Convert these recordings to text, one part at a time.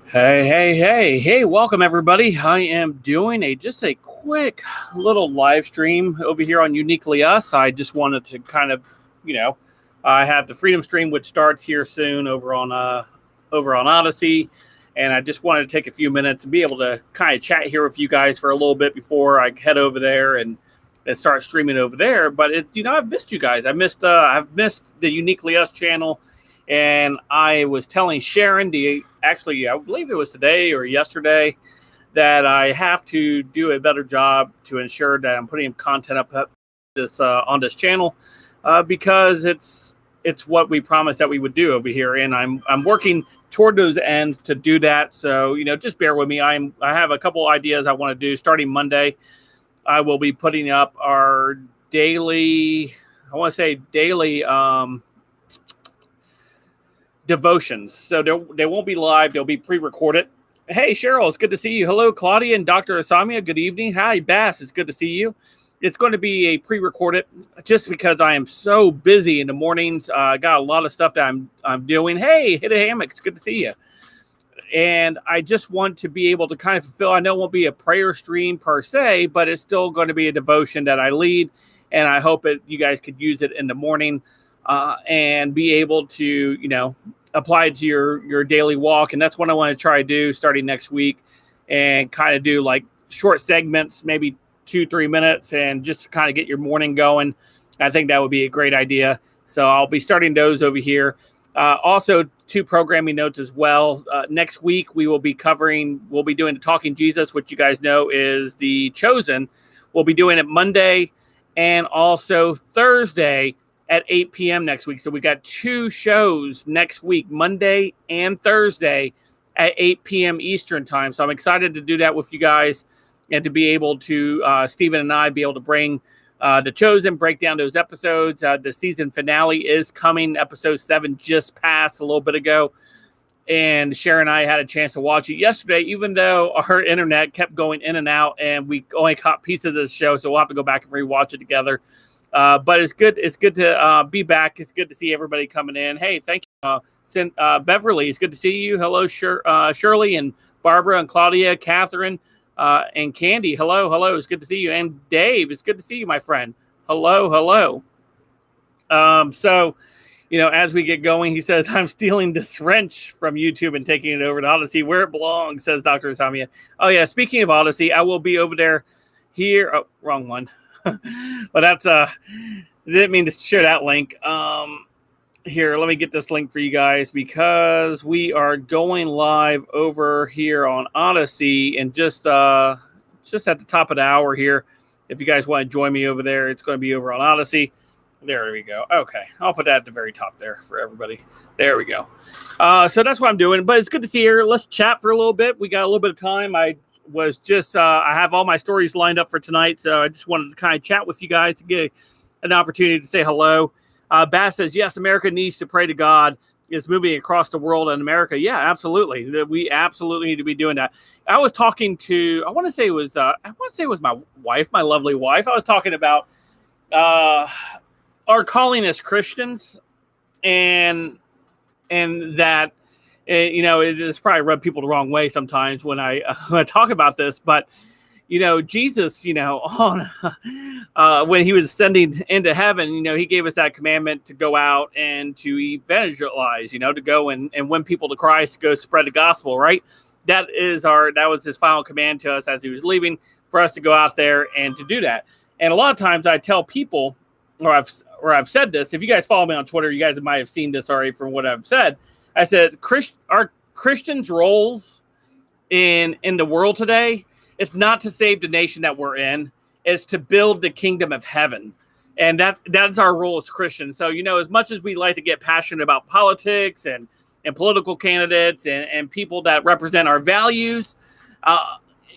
Hey, welcome everybody. I am doing just a quick little live stream over here on Uniquely Us. I just wanted to kind of, I have the Freedom Stream, which starts here soon over on Odyssey. And I just wanted to take a few minutes and be able to kind of chat here with you guys for a little bit before I head over there and start streaming over there. But I've missed you guys. I've missed the Uniquely Us channel. And I was telling Sharon, I believe it was today or yesterday, that I have to do a better job to ensure that I'm putting content up on this channel because it's what we promised that we would do over here, and I'm working toward those ends to do that. So just bear with me. I have a couple ideas I want to do. Starting Monday, I will be putting up our daily devotions. So they won't be live. They'll be pre-recorded. Hey, Cheryl, it's good to see you. Hello, Claudia and Dr. Asamia. Good evening. Hi, Bass. It's good to see you. It's going to be a pre-recorded just because I am so busy in the mornings. I got a lot of stuff that I'm doing. Hey, Hit a Hammock. It's good to see you. And I just want to be able to kind of fulfill. I know it won't be a prayer stream per se, but it's still going to be a devotion that I lead. And I hope you guys could use it in the morning and be able to, apply it to your daily walk. And that's what I want to try to do starting next week, and kind of do like short segments, maybe 2-3 minutes, and just kind of get your morning going. I think that would be a great idea. So I'll be starting those over here. Also, 2 programming notes as well. Next week, we'll be doing the Talking Jesus, which you guys know is The Chosen. We'll be doing it Monday and also Thursday at 8 p.m. next week. So we got 2 shows next week, Monday and Thursday at 8 p.m. Eastern time. So I'm excited to do that with you guys, and to be able to, Stephen and I, be able to bring The Chosen, break down those episodes. The season finale is coming. Episode 7 just passed a little bit ago. And Sharon and I had a chance to watch it yesterday, even though our internet kept going in and out, and we only caught pieces of the show. So we'll have to go back and rewatch it together. But it's good. It's good to be back. It's good to see everybody coming in. Hey, thank you, Beverly. It's good to see you. Hello, Shirley and Barbara and Claudia, Catherine, and Candy. Hello. It's good to see you. And Dave, it's good to see you, my friend. Hello. So, as we get going, he says, I'm stealing this wrench from YouTube and taking it over to Odyssey where it belongs, says Dr. Asamia. Oh, yeah. Speaking of Odyssey, I will be over there here. Oh, wrong one. But that's didn't mean to share that link. Here, let me get this link for you guys, because we are going live over here on Odyssey, and just at the top of the hour here. If you guys want to join me over there, it's going to be over on Odyssey. There we go. Okay, I'll put that at the very top there for everybody. There we go. So that's what I'm doing. But it's good to see you. Let's chat for a little bit. We got a little bit of time. I have all my stories lined up for tonight, so I just wanted to kind of chat with you guys to get an opportunity to say hello. Bass says, yes, America needs to pray to God. It's moving across the world in America. Yeah, absolutely. We absolutely need to be doing that. I was talking to, I want to say it was my wife, my lovely wife. I was talking about our calling as Christians, and that, it has probably rubbed people the wrong way sometimes when I talk about this, but Jesus, on when he was ascending into heaven, he gave us that commandment to go out and to evangelize, to go and win people to Christ, to go spread the gospel, right? That was his final command to us as he was leaving, for us to go out there and to do that. And a lot of times I tell people, or I've said this, if you guys follow me on Twitter, you guys might have seen this already from what I've said. I said, our Christians' roles in the world today is not to save the nation that we're in. It's to build the kingdom of heaven. And that's our role as Christians. So, as much as we like to get passionate about politics and political candidates and people that represent our values,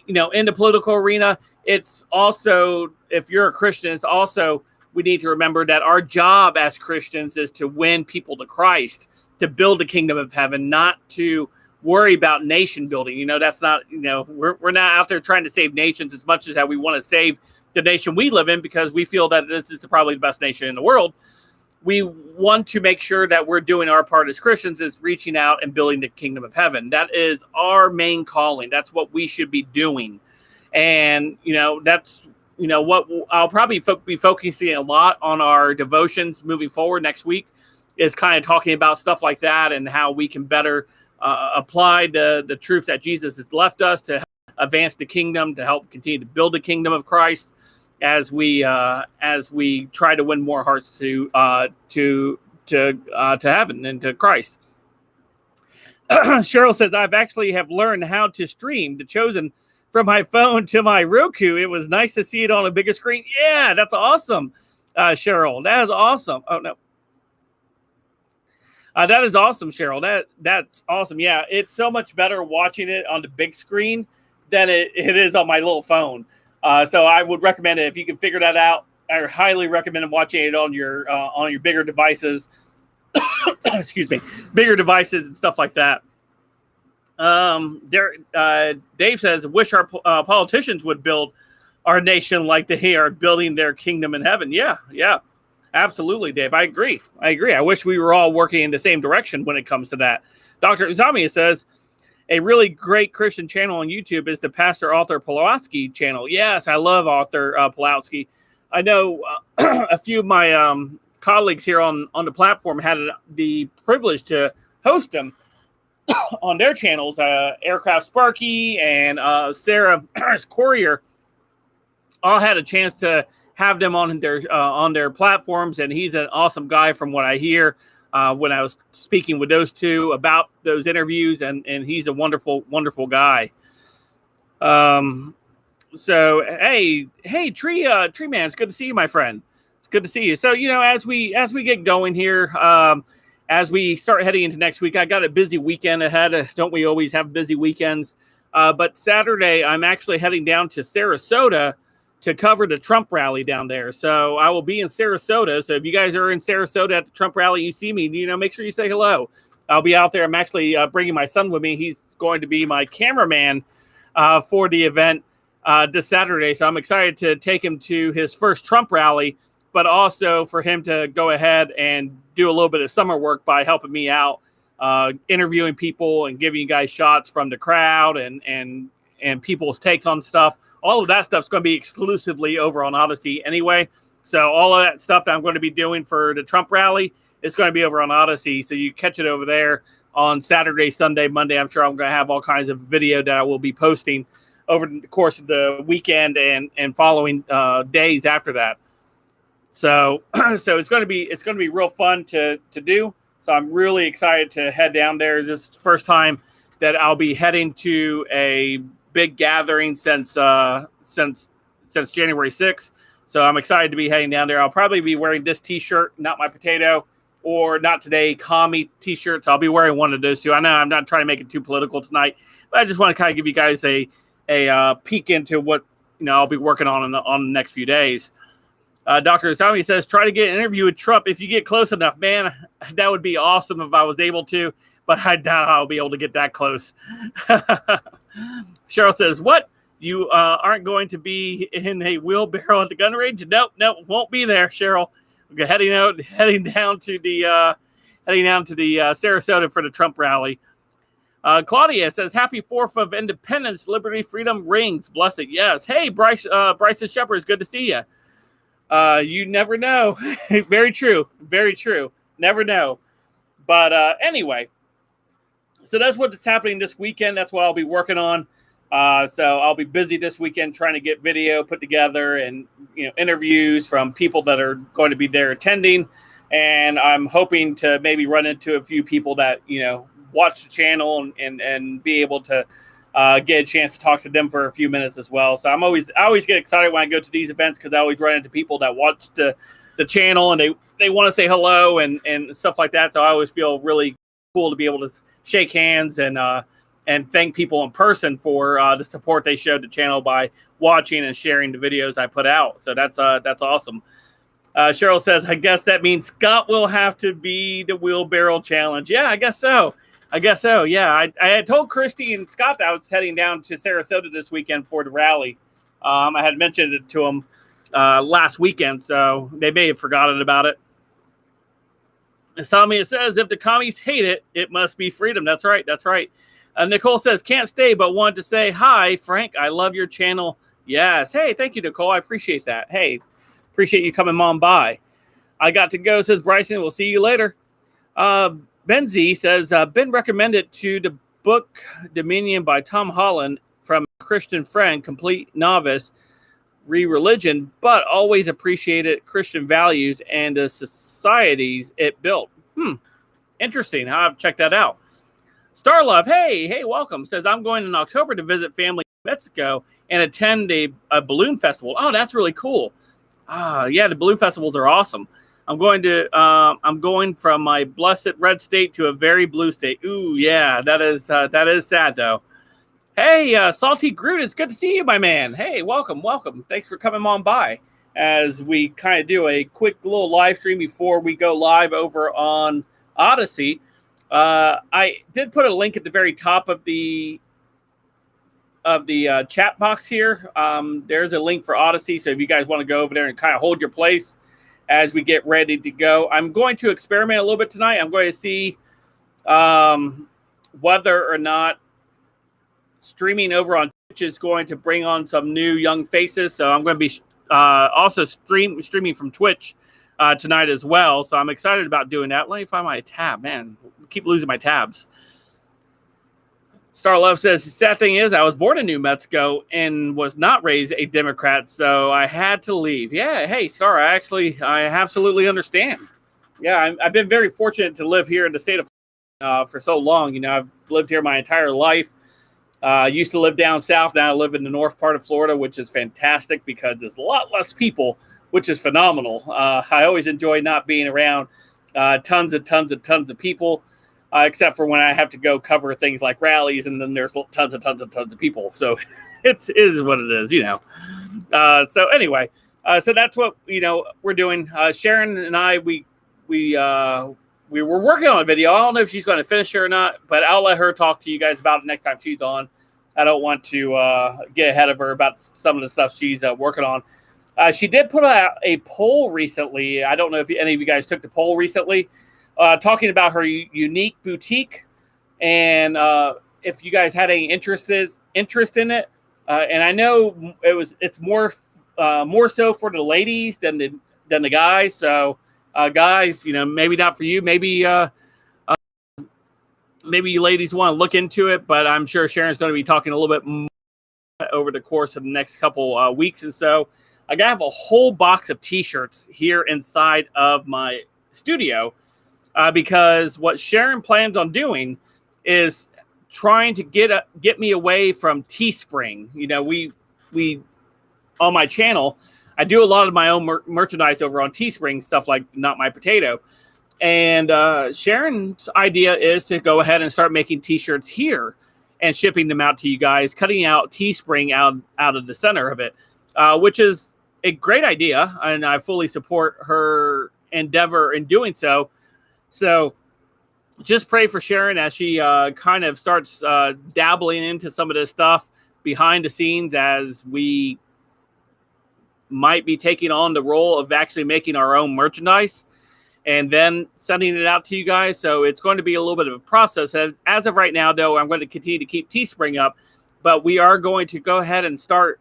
in the political arena, it's also, if you're a Christian, it's also, we need to remember that our job as Christians is to win people to Christ, to build the kingdom of heaven, not to worry about nation building. That's not, we're not out there trying to save nations as much as how we want to save the nation we live in, because we feel that this is probably the best nation in the world. we want to make sure that we're doing our part as Christians is reaching out and building the kingdom of heaven. That is our main calling. That's what we should be doing. And, that's, what I'll probably be focusing a lot on our devotions moving forward next week is kind of talking about stuff like that and how we can better apply the truth that Jesus has left us to advance the kingdom, to help continue to build the kingdom of Christ as we try to win more hearts to heaven and to Christ. Cheryl says, I've actually have learned how to stream The Chosen from my phone to my Roku. It was nice to see it on a bigger screen. Yeah, that's awesome, Cheryl. That is awesome. Oh, no. That is awesome, Cheryl. That's awesome. Yeah, it's so much better watching it on the big screen than it is on my little phone. So I would recommend it if you can figure that out. I highly recommend watching it on your bigger devices. Excuse me, bigger devices and stuff like that. Dave says, "Wish our politicians would build our nation like they are building their kingdom in heaven." Yeah, absolutely, Dave. I agree. I wish we were all working in the same direction when it comes to that. Dr. Uzami says, a really great Christian channel on YouTube is the Pastor Arthur Pawlowski channel. Yes, I love Arthur Pawlowski. I know a few of my colleagues here on the platform had the privilege to host him on their channels. Aircraft Sparky and Sarah Courier all had a chance to have them on their platforms, and he's an awesome guy from what I hear. When I was speaking with those two about those interviews, and he's a wonderful, wonderful guy. So hey, Tree Man, it's good to see you, my friend. It's good to see you. So as we get going here, as we start heading into next week, I got a busy weekend ahead. Don't we always have busy weekends? But Saturday, I'm actually heading down to Sarasota to cover the Trump rally down there. So I will be in Sarasota. So if you guys are in Sarasota at the Trump rally, you see me, make sure you say hello. I'll be out there. I'm actually bringing my son with me. He's going to be my cameraman for the event this Saturday. So I'm excited to take him to his first Trump rally, but also for him to go ahead and do a little bit of summer work by helping me out, interviewing people and giving you guys shots from the crowd and people's takes on stuff. All of that stuff's going to be exclusively over on Odyssey anyway. So all of that stuff that I'm going to be doing for the Trump rally is going to be over on Odyssey. So you catch it over there on Saturday, Sunday, Monday. I'm sure I'm going to have all kinds of video that I will be posting over the course of the weekend and following days after that. So it's going to be real fun to do. So I'm really excited to head down there. This is the first time that I'll be heading to a big gathering since January 6th. So I'm excited to be heading down there. I'll probably be wearing this t-shirt, Not My Potato, or Not Today Commie t-shirts. I'll be wearing one of those two. I know I'm not trying to make it too political tonight, but I just want to kind of give you guys a peek into what I'll be working on the next few days. Dr. Asami says, try to get an interview with Trump if you get close enough. Man, that would be awesome if I was able to, but I doubt I'll be able to get that close. Cheryl says, what? You aren't going to be in a wheelbarrow at the gun range? Nope, won't be there, Cheryl. We're heading down to the Sarasota for the Trump rally. Claudia says, happy 4th of Independence, Liberty, Freedom rings. Blessed, yes. Hey, Bryson Shepherd, it's good to see you. You never know. Very true. Never know. But anyway, so that's what's happening this weekend. That's what I'll be working on. So I'll be busy this weekend trying to get video put together and interviews from people that are going to be there attending. And I'm hoping to maybe run into a few people that watch the channel and be able to get a chance to talk to them for a few minutes as well. So I always get excited when I go to these events because I always run into people that watch the channel and they want to say hello and stuff like that. So I always feel really cool to be able to shake hands and thank people in person for the support they showed the channel by watching and sharing the videos I put out. So that's awesome. Cheryl says, I guess that means Scott will have to be the wheelbarrow challenge. Yeah, I guess so. Yeah, I had told Christy and Scott that I was heading down to Sarasota this weekend for the rally. I had mentioned it to them last weekend, so they may have forgotten about it. Samia says, if the commies hate it, it must be freedom. That's right. That's right. Nicole says, can't stay, but wanted to say hi, Frank. I love your channel. Yes. Hey, thank you, Nicole. I appreciate that. Hey, appreciate you coming on by. I got to go, says Bryson. We'll see you later. Benzie says, been recommended to the book Dominion by Tom Holland from a Christian friend, complete novice, religion, but always appreciated Christian values and the societies it built. Interesting. I'll have to check that out. Starlove, hey, welcome. Says, I'm going in October to visit family in Mexico and attend a balloon festival. Oh, that's really cool. Yeah, the balloon festivals are awesome. I'm going from my blessed red state to a very blue state. Ooh, yeah, that is sad though. Hey, Salty Groot, it's good to see you, my man. Hey, welcome. Thanks for coming on by as we kind of do a quick little live stream before we go live over on Odyssey. I did put a link at the very top of the chat box here. There's a link for Odyssey, so if you guys want to go over there and kind of hold your place as we get ready to go. I'm going to experiment a little bit tonight. I'm going to see whether or not streaming over on Twitch is going to bring on some new young faces. So I'm going to be also streaming from Twitch tonight as well. So I'm excited about doing that. Let me find my tab. Man, I keep losing my tabs. Star Love says, the sad thing is I was born in New Mexico and was not raised a Democrat, so I had to leave. Yeah, hey, Star, I absolutely understand. Yeah, I've been very fortunate to live here in the state of for so long. You know, I've lived here my entire life. I used to live down south. Now I live in the north part of Florida, which is fantastic because there's a lot less people, which is phenomenal. I always enjoy not being around tons of people. Except for when I have to go cover things like rallies, and then there's tons of people. So it is what it is, you know. So anyway, so that's what we're doing. Sharon and I, we were working on a video. I don't know if she's going to finish it or not, but I'll let her talk to you guys about it next time she's on. I don't want to get ahead of her about some of the stuff she's working on. She did put out a poll recently. I don't know if any of you guys took the poll recently. Talking about her unique boutique, and if you guys had any interest in it, and I know it's more so for the ladies than the guys. So guys, maybe not for you. Maybe you ladies want to look into it, but I'm sure Sharon's going to be talking a little bit more over the course of the next couple weeks and so. I have a whole box of T-shirts here inside of my studio. Because what Sharon plans on doing is trying to get me away from Teespring. We on my channel, I do a lot of my own merchandise over on Teespring, stuff like Not My Potato. And Sharon's idea is to go ahead and start making T-shirts here and shipping them out to you guys, cutting out Teespring out of the center of it, which is a great idea, and I fully support her endeavor in doing so. So just pray for Sharon as she kind of starts dabbling into some of this stuff behind the scenes, as we might be taking on the role of actually making our own merchandise and then sending it out to you guys. So it's going to be a little bit of a process. As of right now, though, I'm going to continue to keep Teespring up, but we are going to go ahead and start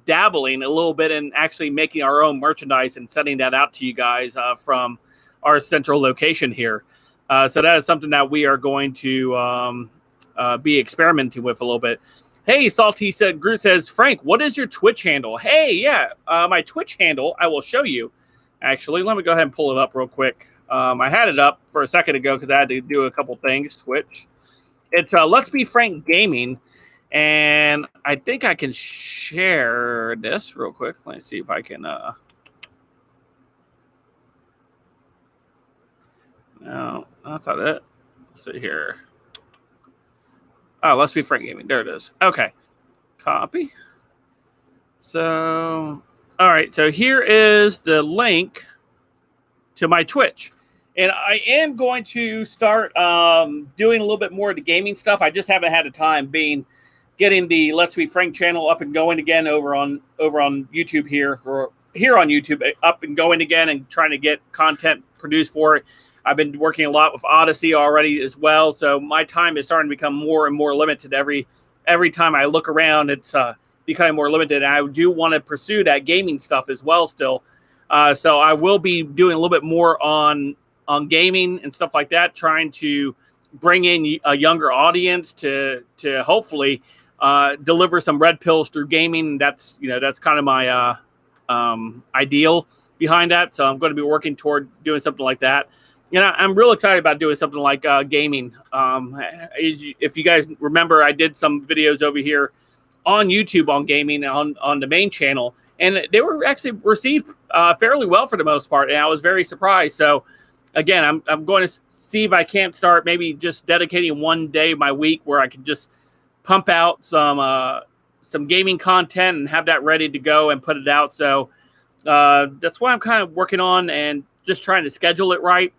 dabbling a little bit in actually making our own merchandise and sending that out to you guys from our central location here. So that is something that we are going to be experimenting with a little bit. Hey, Salty Groot says, Frank, what is your Twitch handle? Hey, yeah, my Twitch handle, I will show you. Actually, let me go ahead and pull it up real quick. I had it up for a second ago because I had to do a couple things. Twitch. It's Let's Be Frank Gaming. And I think I can share this real quick. Let me see if I can... No, that's not it. Let's see here. Oh, Let's Be Frank Gaming. There it is. Okay. Copy. So, all right. So here is the link to my Twitch. And I am going to start doing a little bit more of the gaming stuff. I just haven't had the time getting the Let's Be Frank channel up and going again over on YouTube here, or here on YouTube up and going again, and trying to get content produced for it. I've been working a lot with Odyssey already as well. So my time is starting to become more and more limited. Every time I look around, it's becoming more limited. And I do want to pursue that gaming stuff as well still. So I will be doing a little bit more on gaming and stuff like that, trying to bring in a younger audience to hopefully deliver some red pills through gaming. That's kind of my ideal behind that. So I'm going to be working toward doing something like that. I'm real excited about doing something like gaming. If you guys remember, I did some videos over here on YouTube on gaming on the main channel, and they were actually received fairly well for the most part, and I was very surprised. So again, I'm going to see if I can't start maybe just dedicating one day of my week where I can just pump out some gaming content and have that ready to go and put it out. So that's why I'm kind of working on and just trying to schedule it right.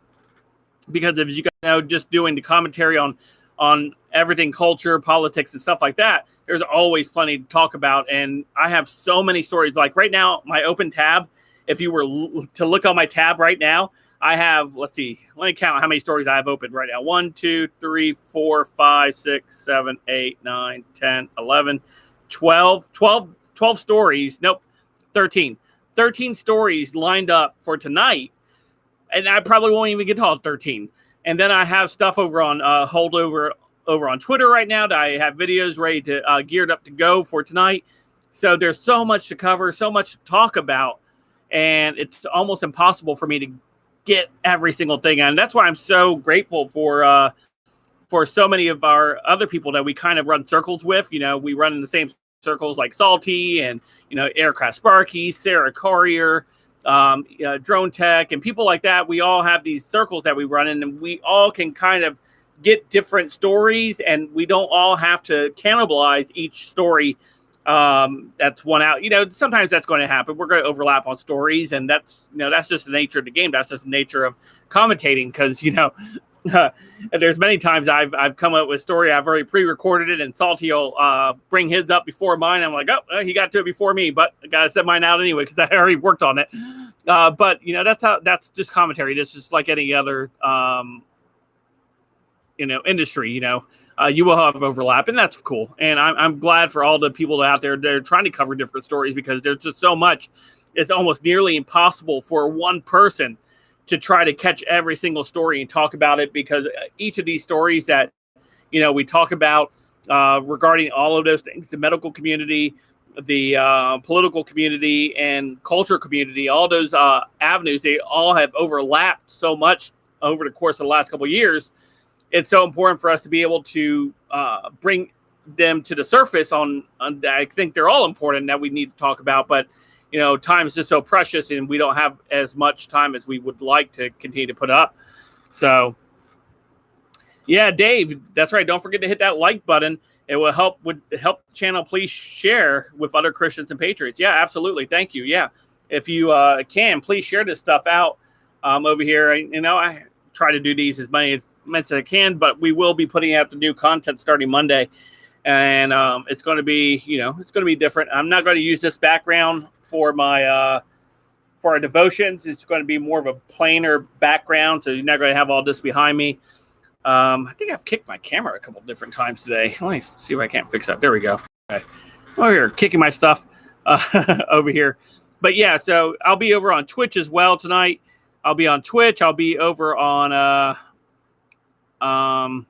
Because if you guys know, just doing the commentary on everything, culture, politics, and stuff like that, there's always plenty to talk about. And I have so many stories. Like right now, my open tab, if you were to look on my tab right now, I have, let's see, let me count how many stories I have open right now. 1, 2, 3, 4, 5, 6, 7, 8, 9, 10, 11, 12 stories. Nope, 13. 13 stories lined up for tonight. And I probably won't even get to all 13. And then I have stuff over on hold over on Twitter right now that I have videos ready to geared up to go for tonight. So there's so much to cover, so much to talk about, and it's almost impossible for me to get every single thing. And that's why I'm so grateful for so many of our other people that we kind of run circles with. We run in the same circles like Salty and Aircraft Sparky, Sarah Carrier, Drone Tech, and people like that. We all have these circles that we run in, and we all can kind of get different stories, and we don't all have to cannibalize each story. That's one out. Sometimes that's going to happen. We're going to overlap on stories, and that's just the nature of the game. That's just the nature of commentating, because there's many times I've come up with a story, I've already pre-recorded it, and Salty will bring his up before mine. I'm like, oh, he got to it before me, but I gotta set mine out anyway because I already worked on it. But that's just commentary. It's just like any other industry. You will have overlap, and that's cool. And I'm glad for all the people out there that are trying to cover different stories, because there's just so much. It's almost nearly impossible for one person to try to catch every single story and talk about it, because each of these stories that, we talk about regarding all of those things, the medical community, the political community, and culture community, all those avenues, they all have overlapped so much over the course of the last couple of years. It's so important for us to be able to bring them to the surface I think they're all important that we need to talk about, but time is just so precious, and we don't have as much time as we would like to continue to put up. So, yeah, Dave, that's right. Don't forget to hit that like button. It will help the channel. Please share with other Christians and patriots. Yeah, absolutely. Thank you. Yeah, if you can, please share this stuff out over here. I try to do these as many as I can, but we will be putting out the new content starting Monday. And it's going to be, it's going to be different. I'm not going to use this background for my for our devotions. It's going to be more of a plainer background, so you're not going to have all this behind me. I think I've kicked my camera a couple different times today. Let me see if I can't fix that. There we go. Okay. Over here, kicking my stuff over here. But yeah, so I'll be over on Twitch as well tonight. I'll be on Twitch. I'll be over on I'll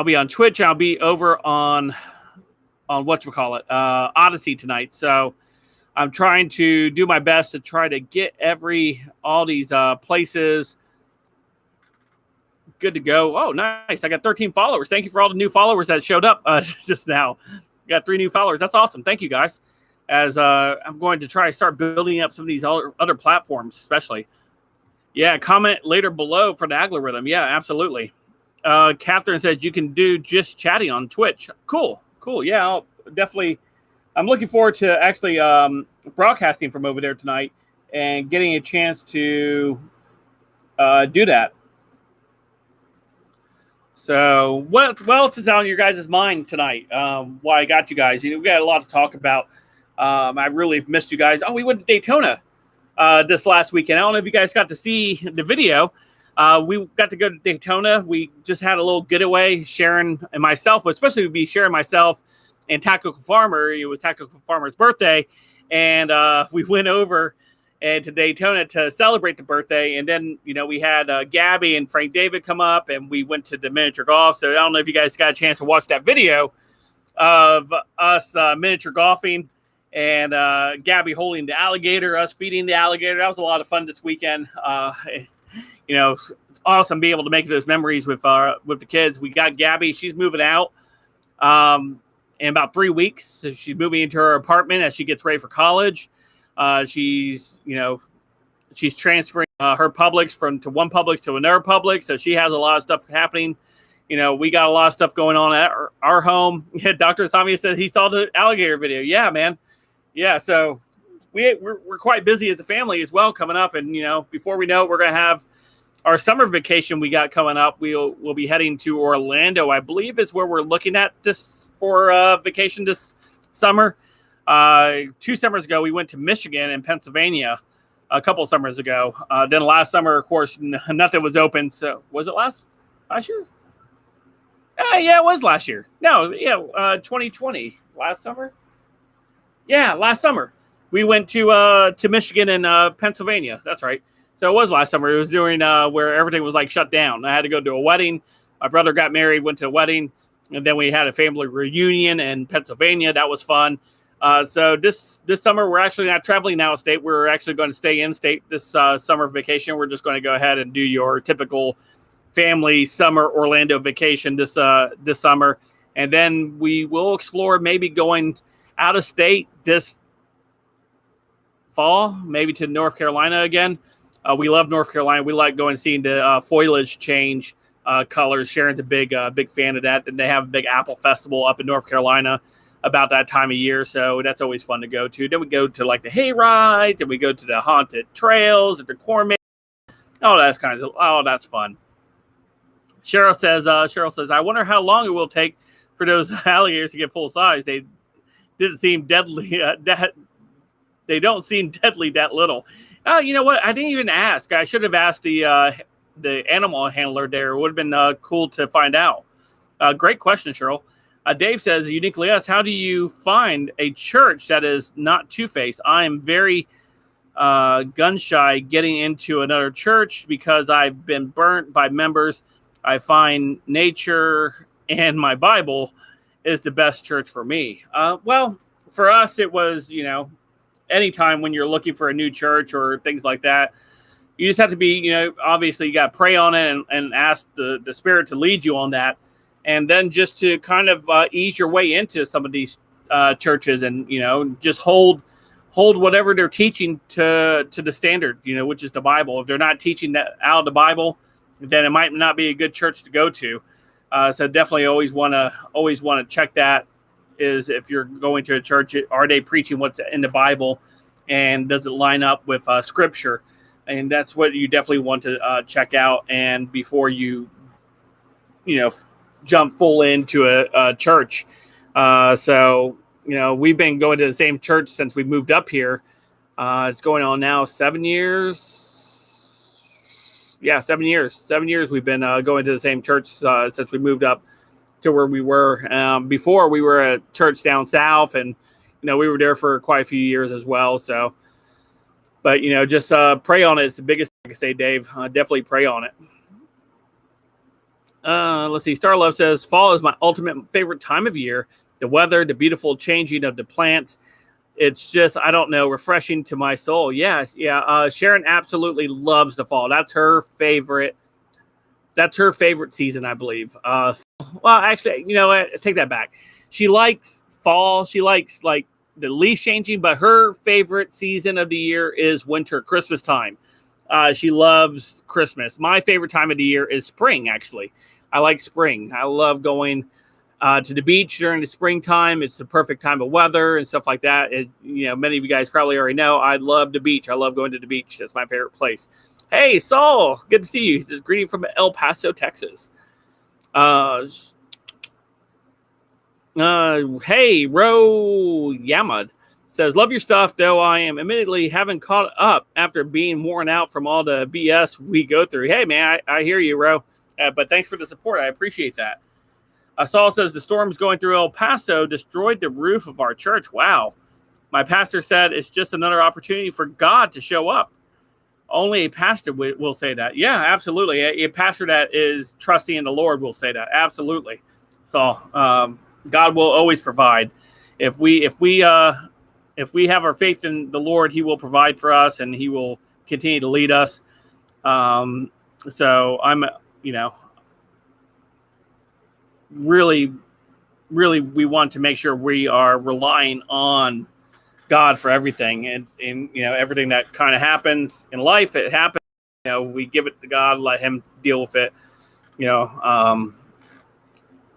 be on Twitch. I'll be over on whatchamacallit, Odyssey tonight. So I'm trying to do my best to try to get all these places good to go. Oh, nice. I got 13 followers. Thank you for all the new followers that showed up just now. Got 3 new followers. That's awesome. Thank you, guys. As I'm going to try to start building up some of these other platforms, especially. Yeah, comment later below for the algorithm. Yeah, absolutely. Catherine says you can do just chatting on Twitch. Cool. Yeah, I'll definitely. I'm looking forward to actually broadcasting from over there tonight and getting a chance to do that. So what else is on your guys' mind tonight? Why I got you guys? We got a lot to talk about. I really missed you guys. Oh, we went to Daytona. this last weekend. I don't know if you guys got to see the video. We got to go to Daytona. We just had a little getaway, Sharon and myself, especially would be Sharon, myself, and Tactical Farmer. It was Tactical Farmer's birthday. And we went over to Daytona to celebrate the birthday. And then, we had Gabby and Frank David come up, and we went to the miniature golf. So I don't know if you guys got a chance to watch that video of us miniature golfing and Gabby holding the alligator, us feeding the alligator. That was a lot of fun this weekend. It's awesome being able to make those memories with the kids. We got Gabby. She's moving out in about 3 weeks. So she's moving into her apartment as she gets ready for college. She's transferring her Publix to one Publix to another Publix. So she has a lot of stuff happening. We got a lot of stuff going on at our home. Yeah, Dr. Samia said he saw the alligator video. Yeah, man. Yeah, so we're quite busy as a family as well coming up. And, before we know it, we're going to have our summer vacation we got coming up. We'll be heading to Orlando, I believe is where we're looking at this for vacation this summer. 2 summers ago, we went to Michigan and Pennsylvania a couple of summers ago. Then last summer, of course, nothing was open. So was it last year? Yeah, it was last year. No, 2020. Last summer? Yeah, last summer. We went to Michigan and Pennsylvania. That's right. So it was last summer. It was during where everything was like shut down. I had to go to a wedding. My brother got married, went to a wedding, and then we had a family reunion in Pennsylvania. That was fun. So this summer, we're actually not traveling out of state. We're actually going to stay in state this summer vacation. We're just going to go ahead and do your typical family summer Orlando vacation this summer. And then we will explore maybe going out of state this fall, maybe to North Carolina again. We love North Carolina. We like going and seeing the foliage change colors. Sharon's a big fan of that. And they have a big apple festival up in North Carolina about that time of year. So that's always fun to go to. Then we go to like the hay rides, and we go to the haunted trails at the corn maze. That's fun. Cheryl says, I wonder how long it will take for those alligators to get full size. They didn't seem deadly. They don't seem deadly that little. You know what? I didn't even ask. I should have asked the animal handler there. It would have been cool to find out. Great question, Cheryl. Dave says, uniquely us, how do you find a church that is not two-faced? I am very gun shy getting into another church because I've been burnt by members. I find nature and my Bible is the best church for me. Well, for us, it was, anytime when you're looking for a new church or things like that, you just have to be, obviously you got to pray on it and ask the Spirit to lead you on that. And then just to kind of ease your way into some of these churches and, just hold whatever they're teaching to the standard, which is the Bible. If they're not teaching that out of the Bible, then it might not be a good church to go to. So definitely always want to check that. Is if you're going to a church, are they preaching what's in the Bible, and does it line up with Scripture? And that's what you definitely want to check out. And before you jump full into a church. So we've been going to the same church since we moved up here. It's going on now 7 years. Yeah, 7 years. 7 years we've been going to the same church since we moved up to where we were. Before we were at church down south, and we were there for quite a few years as well. So, but just pray on it. It's the biggest thing I can say, Dave. Definitely pray on it. Let's see. Starlove says, fall is my ultimate favorite time of year. The weather, the beautiful changing of the plants. It's just, I don't know, refreshing to my soul. Yes. Yeah. Sharon absolutely loves the fall. That's her favorite season, I believe. Well, actually, I take that back. She likes fall. She likes like the leaf changing, but her favorite season of the year is winter, Christmas time. She loves Christmas. My favorite time of the year is spring, actually. I like spring. I love going to the beach during the springtime. It's the perfect time of weather and stuff like that. Many of you guys probably already know I love the beach. I love going to the beach. That's my favorite place. Hey, Saul, good to see you. This is greeting from El Paso, Texas. Hey, Ro Yamad. Says, love your stuff, though I am admittedly haven't caught up after being worn out from all the BS we go through. Hey, man, I hear you, bro. But thanks for the support. I appreciate that. Saul says, the storms going through El Paso destroyed the roof of our church. Wow. My pastor said it's just another opportunity for God to show up. Only a pastor will say that. Yeah, absolutely. A pastor that is trusting in the Lord will say that. Absolutely. So God will always provide. If we have our faith in the Lord, he will provide for us and he will continue to lead us. So I'm, really, really, we want to make sure we are relying on God for everything, and everything that kind of happens in life, it happens. We give it to God, let him deal with it.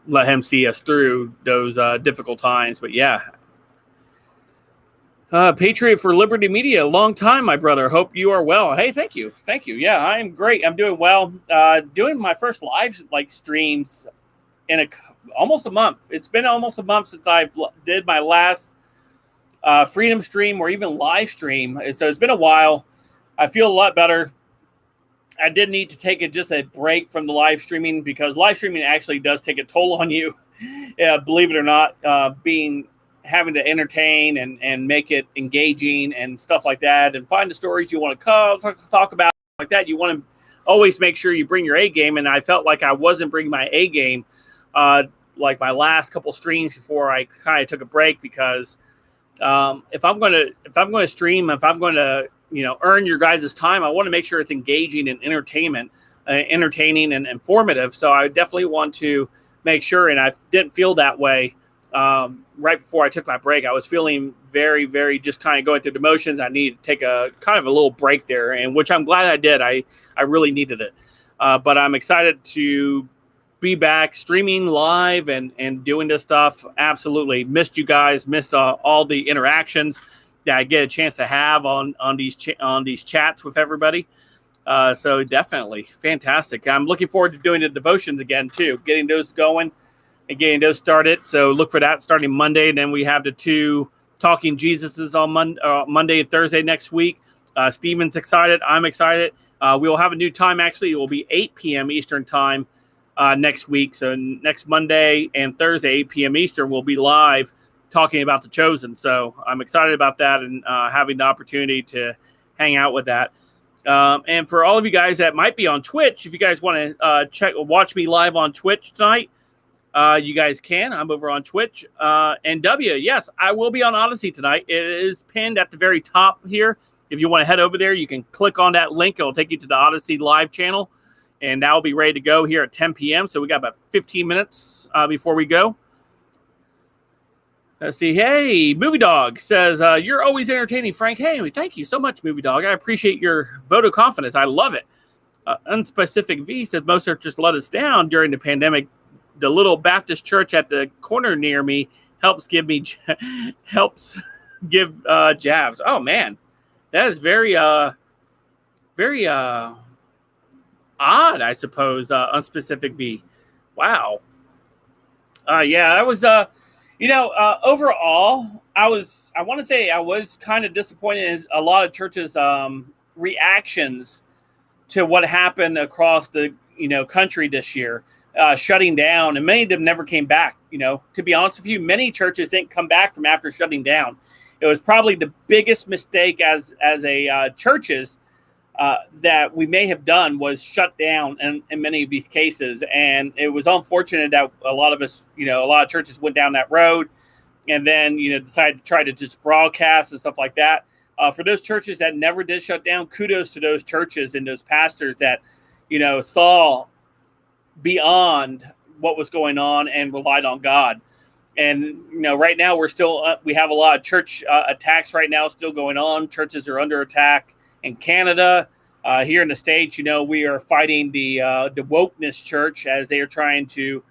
Let him see us through those difficult times. But yeah, Patriot for Liberty Media, long time, my brother. Hope you are well. Hey, thank you. Yeah, I am great. I'm doing well. Doing my first live streams in almost a month. It's been almost a month since I did my last freedom stream or even live stream. So it's been a while. I feel a lot better. I did need to take just a break from the live streaming because live streaming actually does take a toll on you. Believe it or not, having to entertain and make it engaging and stuff like that, and find the stories you want to talk about like that. You want to always make sure you bring your A game. And I felt like I wasn't bringing my A game, like my last couple streams before I kind of took a break, because if I'm going to stream, if I'm going to, earn your guys' time, I want to make sure it's engaging and entertaining and informative. So I definitely want to make sure, and I didn't feel that way right before I took my break. I was feeling very, very just kind of going through the motions. I needed to take a kind of a little break there, and which I'm glad I did. I really needed it. But I'm excited to be back streaming live and doing this stuff. Absolutely missed you guys, missed all the interactions that I get a chance to have on these chats with everybody. So definitely fantastic. I'm looking forward to doing the devotions again too, getting those going and getting those started. So look for that starting Monday. And then we have the 2 Talking Jesuses on Monday and Thursday next week. Stephen's excited. I'm excited. We will have a new time. Actually, it will be 8 p.m. Eastern time next week. So next Monday and Thursday, 8 p.m. Eastern, we'll be live talking about The Chosen. So I'm excited about that and having the opportunity to hang out with that. And for all of you guys that might be on Twitch, if you guys want to watch me live on Twitch tonight, you guys can. I'm over on Twitch. And yes, I will be on Odyssey tonight. It is pinned at the very top here. If you want to head over there, you can click on that link. It'll take you to the Odyssey live channel. And that will be ready to go here at 10 p.m. So we got about 15 minutes before we go. Let's see. Hey, Movie Dog says, you're always entertaining, Frank. Hey, thank you so much, Movie Dog. I appreciate your vote of confidence. I love it. Unspecific V says, most churches let us down during the pandemic. The little Baptist church at the corner near me helps give jabs. Oh, man. That is very odd, I suppose. Unspecific V. Wow. Yeah, I was, overall, I want to say I was kind of disappointed in a lot of churches' reactions to what happened across the, country this year, shutting down, and many of them never came back. To be honest with you, many churches didn't come back from after shutting down. It was probably the biggest mistake as a churches that we may have done was shut down in many of these cases. And it was unfortunate that a lot of us, a lot of churches went down that road and then, decided to try to just broadcast and stuff like that. For those churches that never did shut down, kudos to those churches and those pastors that, saw beyond what was going on and relied on God. And, right now we're still, we have a lot of church attacks right now still going on. Churches are under attack in Canada. Here in the States, we are fighting the wokeness church as they are trying to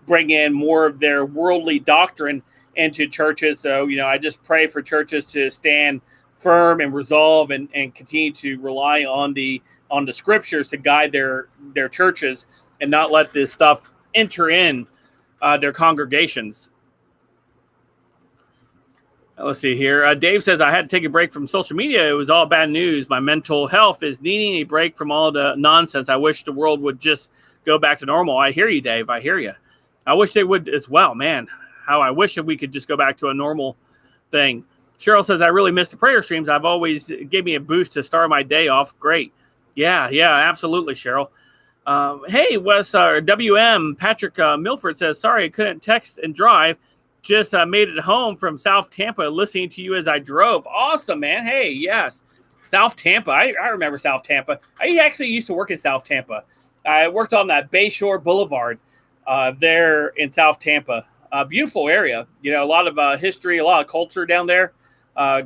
bring in more of their worldly doctrine into churches. So, I just pray for churches to stand firm and resolve and continue to rely on the scriptures to guide their churches and not let this stuff enter in their congregations. Let's see here. Dave says, I had to take a break from social media. It was all bad news. My mental health is needing a break from all the nonsense. I wish the world would just go back to normal. I hear you, Dave. I hear you. I wish they would as well, man. How I wish that we could just go back to a normal thing. Cheryl says, I really miss the prayer streams. I've always gave me a boost to start my day off. Great. Yeah, absolutely, Cheryl. Hey, Wes, WM, Patrick Milford says, sorry, I couldn't text and drive. Just made it home from South Tampa listening to you as I drove. Awesome, man. Hey, yes. South Tampa. I remember South Tampa. I actually used to work in South Tampa. I worked on that Bayshore Boulevard there in South Tampa. Beautiful area. You know, a lot of history, a lot of culture down there.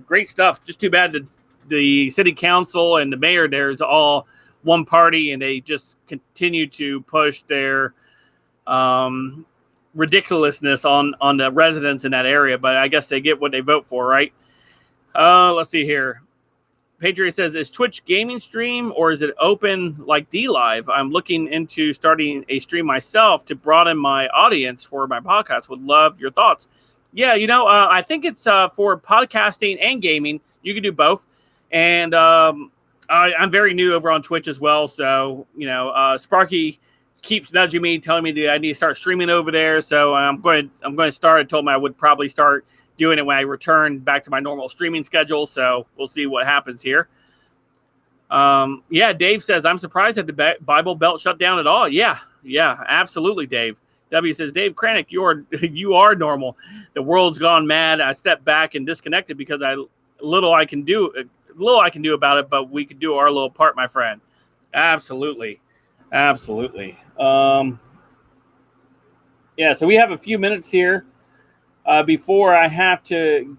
Great stuff. Just too bad that the city council and the mayor there is all one party, and they just continue to push their ridiculousness on the residents in that area. But I guess they get what they vote for, right? Let's see here. Patriot says, is Twitch gaming stream or is it open like DLive? I'm looking into starting a stream myself to broaden my audience for my podcast. Would love your thoughts. Yeah, you know, I think it's for podcasting and gaming. You can do both. And I'm very new over on Twitch as well. So, you know, Sparky keeps nudging me, telling me that I need to start streaming over there. So I'm going to start. I told him I would probably start doing it when I return back to my normal streaming schedule. So we'll see what happens here. Yeah, Dave says, I'm surprised that the Bible Belt shut down at all. Yeah, absolutely, Dave. W says, Dave Cranick, you are normal. The world's gone mad. I stepped back and disconnected because little I can do about it, but we could do our little part, my friend. Absolutely. Yeah, so we have a few minutes here before I have to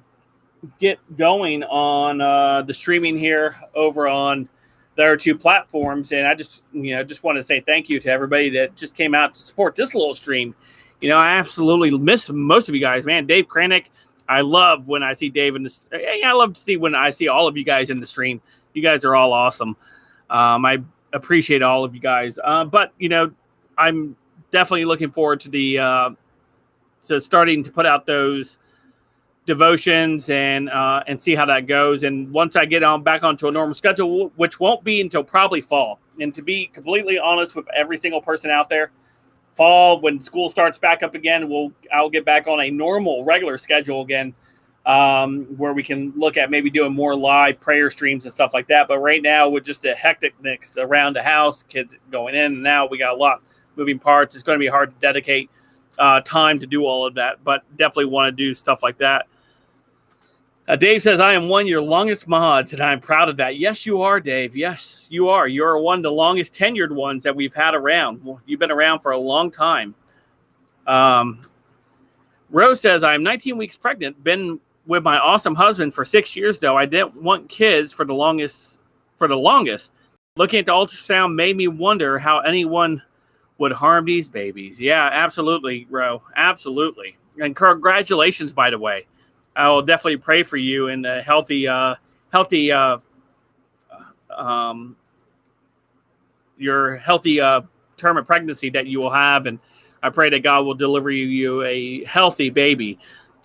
get going on the streaming here over on the other two platforms. And I just want to say thank you to everybody that just came out to support this little stream. You know, I absolutely miss most of you guys, man. Dave Cranick, I love when I see Dave in this. I love to see when I see all of you guys in the stream. You guys are all awesome. I appreciate all of you guys. But, you know, I'm definitely looking forward to starting to put out those devotions and see how that goes. And once I get back onto a normal schedule, which won't be until probably fall. And to be completely honest with every single person out there, fall, when school starts back up again, I'll get back on a normal, regular schedule again, where we can look at maybe doing more live prayer streams and stuff like that. But right now, with just a hecticness around the house, kids going in and out, we got a lot moving parts. It's going to be hard to dedicate time to do all of that, but definitely want to do stuff like that. Dave says, I am one of your longest mods, and I'm proud of that. Yes, you are, Dave. Yes, you are. You're one of the longest tenured ones that we've had around. Well, you've been around for a long time. Rose says, I'm 19 weeks pregnant, been with my awesome husband for 6 years, though. I didn't want kids for the longest. Looking at the ultrasound made me wonder how anyone would harm these babies. Yeah, absolutely, Ro. Absolutely. And congratulations, by the way. I will definitely pray for you in a healthy your healthy term of pregnancy that you will have. And I pray that God will deliver you a healthy baby.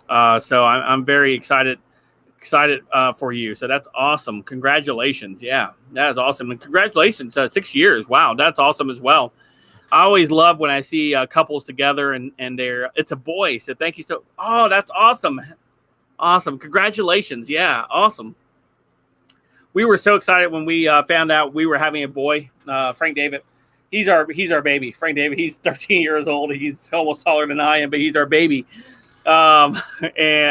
So I'm very excited for you. So that's awesome. Congratulations. Yeah, that is awesome. And congratulations. 6 years. Wow. That's awesome as well. I always love when I see couples together and it's a boy. So thank you. Oh, that's awesome. Awesome. Congratulations. Yeah. Awesome. We were so excited when we found out we were having a boy, Frank David. He's our baby. Frank David, he's 13 years old. He's almost taller than I am, but he's our baby. And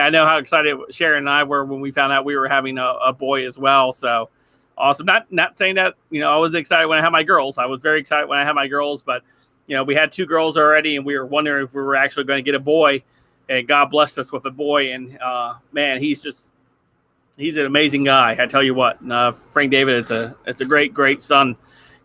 I know how excited Sharon and I were when we found out we were having a boy as well. So awesome. Not saying that, I was excited when I had my girls. I was very excited when I had my girls, but we had 2 girls already, and we were wondering if we were actually going to get a boy. And God blessed us with a boy. And man, he's an amazing guy. I tell you what, Frank David, it's a great son.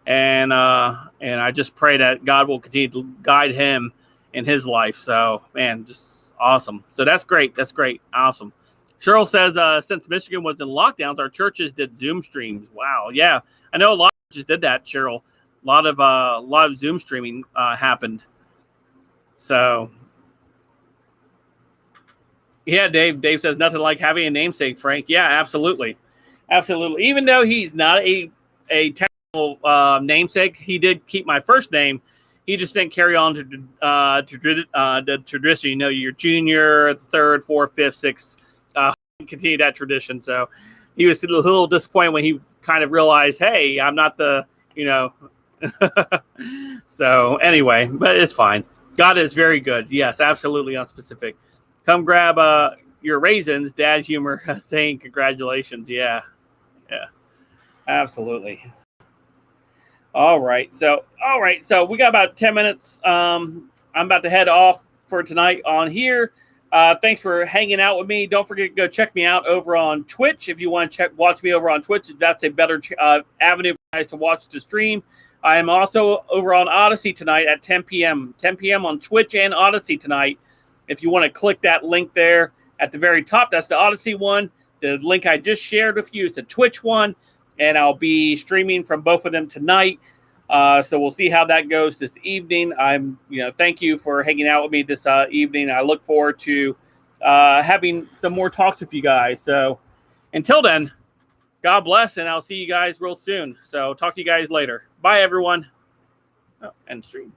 And I just pray that God will continue to guide him in his life. So man, just awesome. So that's great. That's great. Awesome. Cheryl says, since Michigan was in lockdowns, our churches did Zoom streams. Wow. Yeah. I know a lot of churches did that, Cheryl. A lot of Zoom streaming happened. So Yeah, Dave. Dave says nothing like having a namesake, Frank. Yeah, absolutely. Absolutely. Even though he's not a technical namesake, he did keep my first name. He just didn't carry on to the tradition. You know, your junior, third, fourth, fifth, sixth, continue that tradition. So he was a little disappointed when he kind of realized, hey, I'm not the, you know. So anyway, but it's fine. God is very good. Yes, absolutely unspecific. Come grab your raisins, Dad Humor saying congratulations. Yeah, absolutely. All right, so we got about 10 minutes. I'm about to head off for tonight on here. Thanks for hanging out with me. Don't forget to go check me out over on Twitch if you want to watch me over on Twitch. That's a better avenue for you guys to watch the stream. I am also over on Odyssey tonight at 10 p.m. 10 p.m. on Twitch and Odyssey tonight. If you want to click that link there at the very top, that's the Odyssey one. The link I just shared with you is the Twitch one, and I'll be streaming from both of them tonight. So we'll see how that goes this evening. Thank you for hanging out with me this evening. I look forward to having some more talks with you guys. So until then, God bless, and I'll see you guys real soon. So talk to you guys later. Bye, everyone. Oh, end stream.